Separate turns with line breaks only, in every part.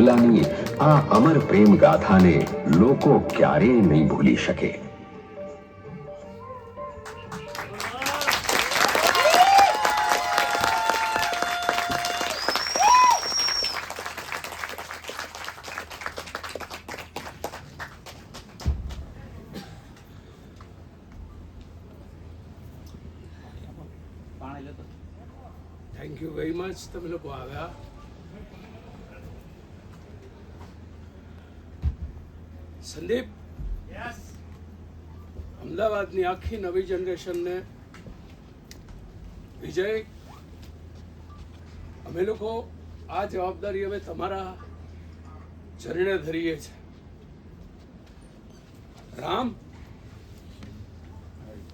ની આ અમર પ્રેમ ગાથાને લોકો ક્યારેય નહીં ભૂલી શકે.
Thank you very much. તમે લોકો આવ્યા. સંદીપ, અમદાવાદની આખી નવી જનરેશનને વિજય, અમે લોકો આ જવાબદારી હવે તમારા ચરણે ધરીએ છે. રામ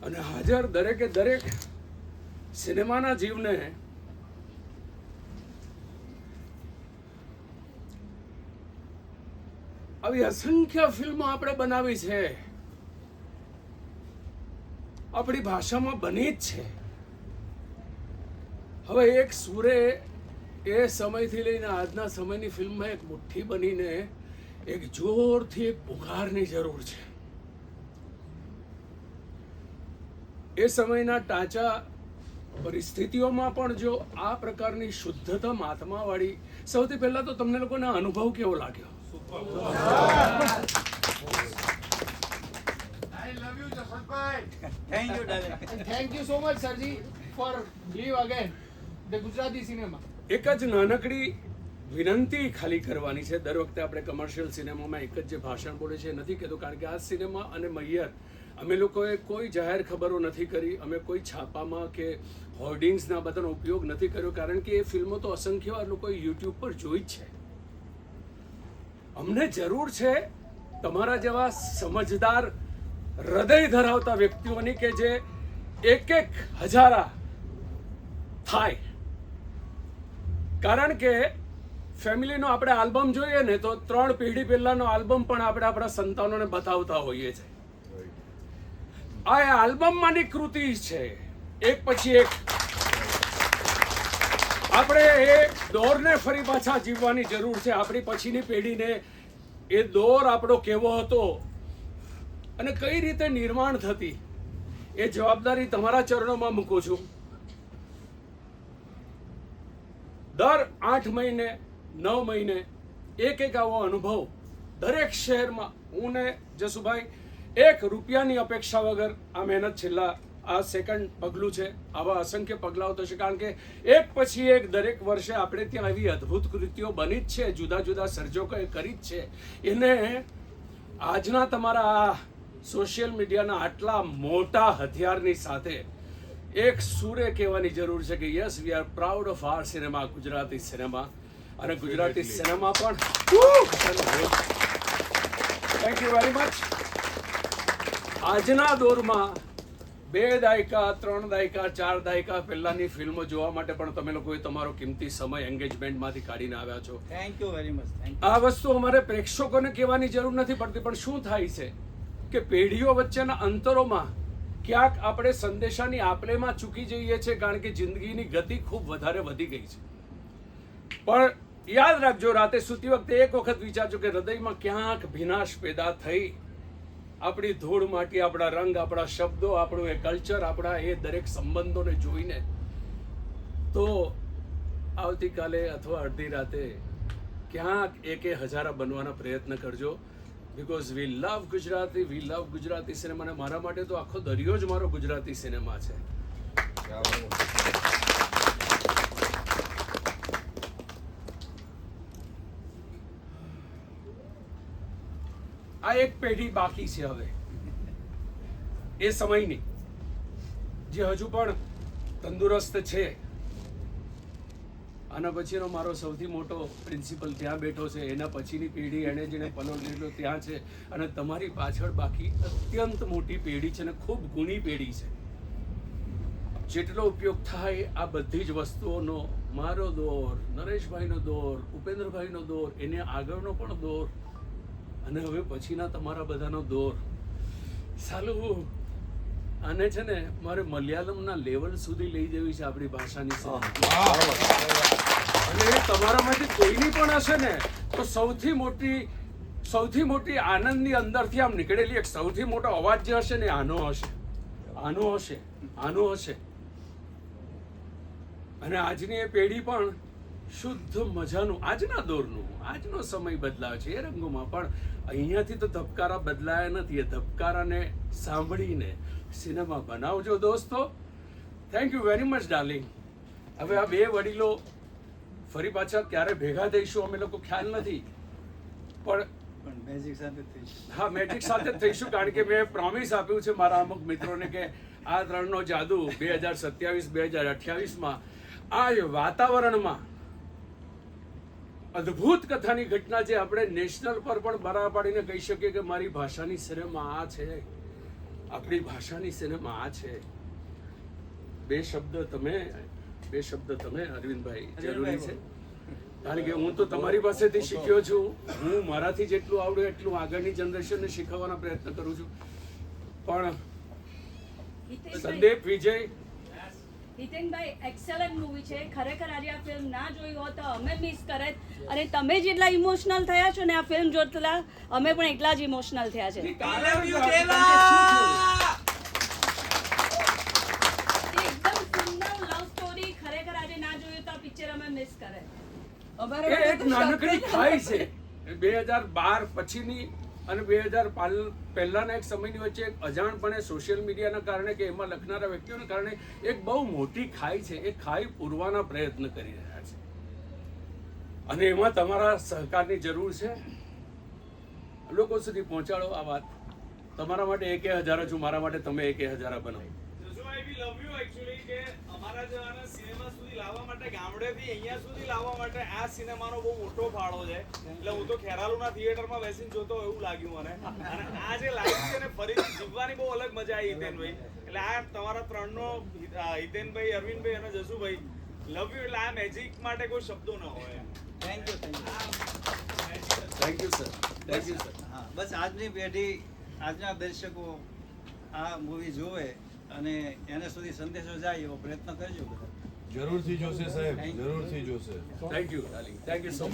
અને હાજર દરેકે દરેક સિનેમાના જીવને આવી અસંખ્ય ફિલ્મો આપણે બનાવી છે, આપણી ભાષામાં બની જ છે. હવે એક સૂરે એ સમયથી લઈને આજના સમયની ફિલ્મમાં એક મુઠ્ઠી બનીને એક જોરથી એક પુકારની જરૂર છે. એ સમયના ટાંચા પરિસ્થિતિઓમાં પણ જો આ પ્રકારની શુદ્ધતમ આત્માવાળી, સૌથી પહેલા તો તમને લોકોને અનુભવ કેવો લાગ્યો?
I love you, Jaswantbhai.
Thank you, darling.
And thank you so much, Sarji, for live again the Gujarati cinema.
એક જ નાનકડી વિનંતી ખાલી કરવાની છે. દર વખતે આપણે કમર્શિયલ સિનેમામાં એક જ જે ભાષણ બોલે છે એ નથી કહેતો, કારણ કે આ સિનેમા અને મૈયર અમે લોકોએ કોઈ જાહેર ખબરો નથી કરી, અમે કોઈ છાપામાં કે હોર્ડિંગ્સના બધાનો ઉપયોગ નથી કર્યો, કારણ કે એ ફિલ્મો તો અસંખ્ય વાર લોકોએ યુટ્યુબ પર જોઈ જ છે. અમને જરૂર છે તમારા જેવા સમજદાર હૃદય ધરાવતા વ્યક્તિઓની કે જે એક એક હજારા થાય. કારણ કે ફેમિલીનો આપણે આલ્બમ જોઈએ ને તો 3 પેઢી પહેલાનો આલ્બમ પણ આપણે આપણા સંતાનોને બતાવતા હોઈએ છીએ. આ આલ્બમમાંની કૃતિ છે, એક પછી એક. આપણે એ દોરને ફરી પાછા જીવવાની જરૂર છે. આપણી પછીની પેઢીને એ દોર આપણો કેવો હતો અને કઈ રીતે નિર્માણ થતી, એ જવાબદારી તમારા ચરણોમાં મૂકું છું. દર 8 મહિને 9 મહિને એક આવો અનુભવ દરેક શહેરમાં. હું ને જસુભાઈ 1 રૂપિયાની અપેક્ષા વગર આ મહેનત છેલ્લા આ સેકન્ડ પગલું છે. આવા અસંખ્ય પગલાઓ થશે, કારણ કે એક પછી એક દરેક વર્ષે આપણે ત્યાં આવી અદ્ભુત કૃતિઓ બની જ છે, જુદા જુદા સર્જકોએ કરી જ છે. એને આજના તમારા આ સોશિયલ મીડિયાના આટલા મોટા હથિયારની સાથે એક સૂરે કહેવાની જરૂર છે કે yes, we are proud of our cinema, Gujarati cinema. અને ગુજરાતી સિનેમા પણ થેન્ક યુ વેરી મચ. આજના દોરમાં 2 દાયકા 3 દાયકા 4 દાયકા પહેલાની ફિલ્મો જોવા માટે પણ તમે લોકોએ તમારો કિંમતી સમય એન્ગેજમેન્ટમાંથી કાઢીને આવ્યા છો.
Thank you very much. Thank you.
આ વસ્તુ અમારે પ્રેક્ષકોને કહેવાની જરૂર નથી પડતી, પણ શું થાય છે કે પેઢીઓ વચ્ચેના અંતરોમાં ક્યાંક આપણે સંદેશાની આપલેમાં ચૂકી જઈએ છીએ, કારણ કે જિંદગીની ગતિ ખૂબ વધારે વધી ગઈ છે. પણ યાદ રાખજો, રાતે સૂતી વખતે એક વખત વિચારજો કે હૃદયમાં ક્યાંક ભીનાશ પેદા થઈ. આપણી ધૂળ માટી, આપણા રંગ, આપણા શબ્દો, આપણું એ કલ્ચર, આપણા એ દરેક સંબંધોને જોઈને તો આવતીકાલે અથવા અડધી રાતે ક્યાંક એક હજારા બનવાના પ્રયત્ન કરજો. Because we love Gujarati, we love Gujarati cinema. અને મારા માટે તો આખો દરિયો જ મારો ગુજરાતી સિનેમા છે. આ એક પેઢી બાકી છે હવે એ સમયની, જે હજુ પણ તંદુરસ્ત છે. આના પછીનો મારો સૌથી મોટો પ્રિન્સિપલ ત્યાં બેઠો છે, એના પછીની પેઢી એણે જેને પલોટ લીધો ત્યાં છે, અને તમારી પાછળ બાકી અત્યંત મોટી પેઢી છે અને ખૂબ ગુણી પેઢી છે. જેટલો ઉપયોગ થાય આ બધી જ વસ્તુઓનો, મારો દોર, નરેશભાઈનો દોર, ઉપેન્દ્રભાઈનો દોર, એને આગળનો પણ દોર, અને હવે પછીના તમારા બધાનો દોર. સાલું આને છે ને મારે મલયાલમના લેવલ સુધી લઈ જવી છે આપણી ભાષાની. અને તમારામાંથી કોઈની પણ હશે ને તો સૌથી મોટી આનંદની અંદરથી આમ નીકળેલી એક સૌથી મોટો અવાજ જે હશે ને આનો હશે. અને આજની એ પેઢી પણ શુદ્ધ મજાનું આજના દોરનું આજનો સમય બદલાયો છે એ રંગોમાં, પણ અહીંયાથી તો ધબકારા બદલાયા નથી. એ ધબકારાને સાંભળીને સિનેમા બનાવજો દોસ્તો. Thank you very much darling. હવે આ બે વડીલો ફરી પાછા ક્યારે ભેગા થઈશું અમે લોકો ખ્યાલ નથી, પણ
મેજિક સાથે થઈ
હા મેજિક સાથે જ થઈશું, કારણ કે મેં પ્રોમિસ આપ્યું છે મારા અમુક મિત્રોને કે આ ત્રણનો જાદુ 2027-2028માં આ વાતાવરણમાં અદ્ભુત કથાની ઘટના જે આપણે નેશનલ પર પણ બરાબર પાડીને કહી શકીએ કે મારી ભાષાની સિનેમા આ છે, આપણી ભાષાની સિનેમા આ છે. બે શબ્દ તમે અરવિંદભાઈ જરૂરી છે, કારણ કે હું તો તમારી પાસેથી શીખ્યો છું. હું મારાથી જેટલું આવડે એટલું આગળની જનરેશનને શીખવવાનો પ્રયત્ન કરું છું. પણ સંદીપ, વિજય,
હિતેનભાઈ એક્સેલન્ટ મૂવી છે. ખરેખર આજે આ ફિલ્મ ના જોઈ હોત તો અમે મિસ કરે, અને તમે જેટલા ઇમોશનલ થયા છો ને આ ફિલ્મ જોતલા અમે પણ એટલા જ ઇમોશનલ થયા છે. એકદમ સુંદર લવ સ્ટોરી. ખરેખર આજે ના જોયું તો આ પિક્ચર અમે મિસ કરે.
એ એક નાનકડી ખાઈ છે 2012 પછીની અને 2000 પહેલાના એક સમયની વચ્ચે એક અજાણપણે સોશિયલ મીડિયાના કારણે કે એમાં લખનારા વ્યક્તિઓના કારણે એક બહુ મોટી ખાઈ છે. એ ખાઈ પૂરવાના પ્રયત્ન કરી રહ્યા છે, અને એમાં તમારા સહકારની જરૂર છે. લોકો સુધી પહોંચાડો આ વાત. તમારા માટે 1000 છું, મારા માટે તમે 1000 બનાવો.
અમારા જેવાને સિનેમા સુધી લાવવા માટે, ગામડેથી અહીંયા સુધી લાવવા માટે આ સિનેમાનો બહુ મોટો ફાળો છે. એટલે હું તો ખેરાલુના થિયેટરમાં બેસીને જોતો એવું લાગ્યું મને. અને આ જે લાઈવ છે ને ફરીથી જીવવાની બહુ અલગ મજા આવી હિતેનભાઈ. એટલે આ તમારા ત્રણનો હિતેનભાઈ, અરવિંદભાઈ અને જસુભાઈ લવ યુ. એટલે આ મેજિક માટે કોઈ શબ્દો ન હોય.
Thank you
thank you sir.
હા, બસ આજની પેઢી, આજના દર્શકો આ મૂવી જોવે અને એને સુધી સંદેશો જાય એવો પ્રયત્ન કરજો બધા.
જરૂરથી જોશે સાહેબ, જરૂરથી જોશે.
Thank you darling, thank you so much.